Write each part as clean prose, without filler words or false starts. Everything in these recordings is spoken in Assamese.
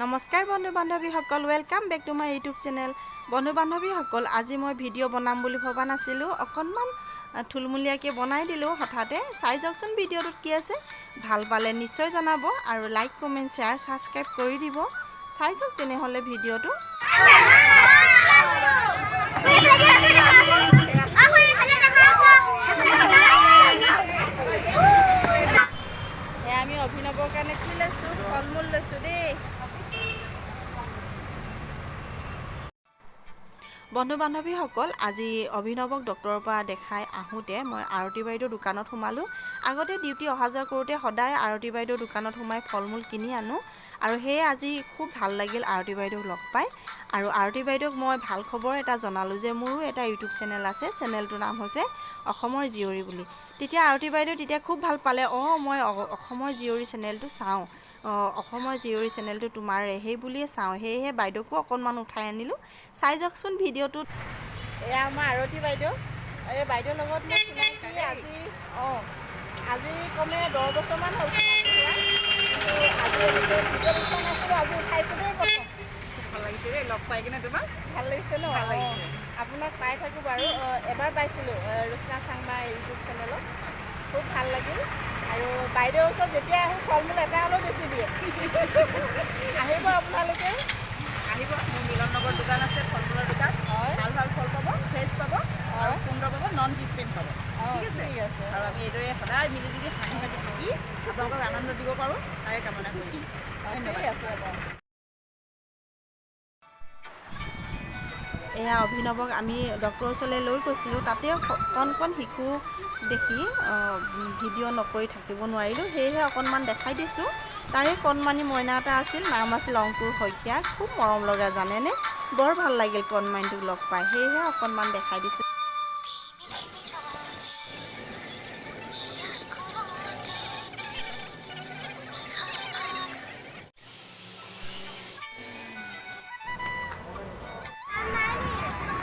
নমস্কাৰ বন্ধু বান্ধৱীসকল, welcome back to my YouTube channel. বন্ধু বান্ধৱীসকল, আজি মই ভিডিঅ' বনাম বুলি ভবা নাছিলোঁ, অকণমান থুলমূলীয়াকৈ বনাই দিলোঁ হঠাতে। চাই যাওকচোন ভিডিঅ'টোত কি আছে। ভাল পালে নিশ্চয় জনাব আৰু লাইক কমেণ্ট শ্বেয়াৰ ছাবস্ক্ৰাইব কৰি দিব। চাই যাওক তেনেহ'লে ভিডিঅ'টো। আমি অভিনৱৰ কাৰণে কি লৈছোঁ, ফল মূল লৈছোঁ দেই। বন্ধু বান্ধৱীসকল, আজি অভিনৱক ডক্টৰৰ পৰা দেখাই আহোঁতে মই আৰতি বাইদেউৰ দোকানত সোমালোঁ। আগতে ডিউটি অহা যোৱা কৰোঁতে সদায় আৰতি বাইদেউৰ দোকানত সোমাই ফল মূল কিনি আনোঁ, আৰু সেয়ে আজি খুব ভাল লাগিল আৰতি বাইদেউক লগ পাই। আৰু আৰতি বাইদেউক মই ভাল খবৰ এটা জনালোঁ যে মোৰো এটা ইউটিউব চেনেল আছে, চেনেলটোৰ নাম হৈছে অসমৰ জীয়ৰী বুলি। তেতিয়া আৰতি বাইদেউ খুব ভাল পালে। মই অসমৰ জীয়ৰী চেনেলটো চাওঁ, অসমৰ জীয়ৰী চেনেলটো তোমাৰে, সেই বুলিয়ে চাওঁ। সেয়েহে বাইদেউকো অকণমান উঠাই আনিলোঁ। চাই যাওকচোন ভিডিঅ'টোত। এয়া আমাৰ আৰতি বাইদেউ। এই বাইদেউৰ লগত মই চিনাকি আজি কমে 10 বছৰমান হ'ল চিনাকি হোৱা। কিন্তু আজি ভিডিঅ' উঠোৱা নাছিলোঁ, আজি উঠাইছোঁ দেই। প্ৰথম ভাল লাগিছে দেই লগ পাই কিনে। তোমাক ভাল লাগিছে ন? ভাল লাগিছে। আপোনাক পাই থাকোঁ বাৰু, এবাৰ পাইছিলোঁ ৰুচনা চাংমা ইউটিউব চেনেলত। খুব ভাল লাগিল। আৰু বাইদেউৰ ওচৰত যেতিয়া আহোঁ ফল মূল এটা হ'লেও বেছি দিয়ে। আহিব আপোনালোকে, আহিব। মোৰ মিলন নগৰ দোকান আছে, ফল মূলৰ দোকান। ভাল ভাল ফল পাব, ফ্ৰেছ পাব আৰু সুন্দৰ পাব, নন ট্ৰিটমেণ্ট পাব। ঠিক আছে। আৰু আমি এইদৰে সদায় মিলি জুলি হাঁহি মাতি থাকি আপোনালোকক আনন্দ দিব পাৰোঁ, তাৰে কামনা কৰিম। ধন্যবাদ। এয়া অভিনৱক আমি ডক্টৰৰ ওচৰলৈ লৈ গৈছিলোঁ। তাতে কণ শিশু দেখি ভিডিঅ' নকৰি থাকিব নোৱাৰিলোঁ, সেয়েহে অকণমান দেখাই দিছোঁ। তাৰে কণমানি মইনা এটা আছিল, নাম আছিল অংকুৰ শইকীয়া। খুব মৰম লগা জানেনে, বৰ ভাল লাগিল কণমানিটোক লগ পাই, সেয়েহে অকণমান দেখাই দিছোঁ।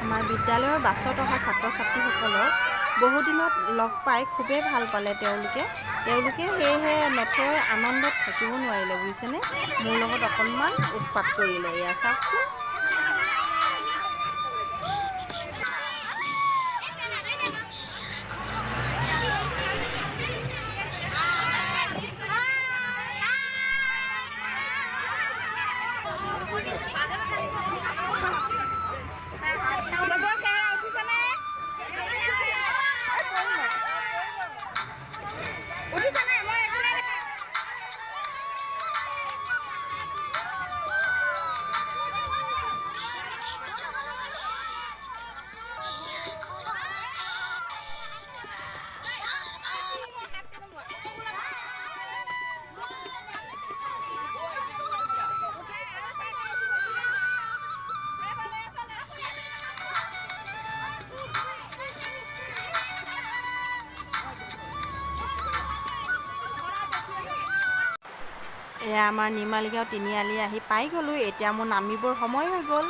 আমাৰ বিদ্যালয়ৰ বাছত অহা ছাত্ৰ ছাত্ৰীসকলক বহুদিনত লগ পাই খুবেই ভাল পালে তেওঁলোকে সেয়েহে নথৈ আনন্দত থাকিব নোৱাৰিলে, বুজিছেনে। মোৰ লগত অকণমান উৎপাত কৰিলে। এয়া চাওকচোন। এয়া আমাৰ নিৰ্মালীগাঁও তিনিআলি আহি পাই গ'লোঁ। এতিয়া মোৰ নামিবৰ সময় হৈ গ'ল।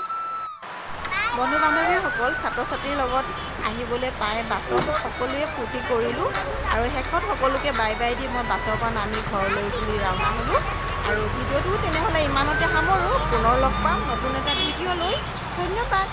বন্ধু বান্ধৱীসকল, ছাত্ৰ ছাত্ৰীৰ লগত আহিবলৈ পাই বাছত সকলোৱে ফূৰ্তি কৰিলোঁ, আৰু শেষত সকলোকে বাই বাই দি মই বাছৰ পৰা নামি ঘৰলৈ বুলি ৰাওনা হ'লোঁ। আৰু ভিডিঅ'টো তেনেহ'লে ইমানতে সামৰোঁ। পুনৰ লগ পাম নতুন এটা ভিডিঅ' লৈ। ধন্যবাদ।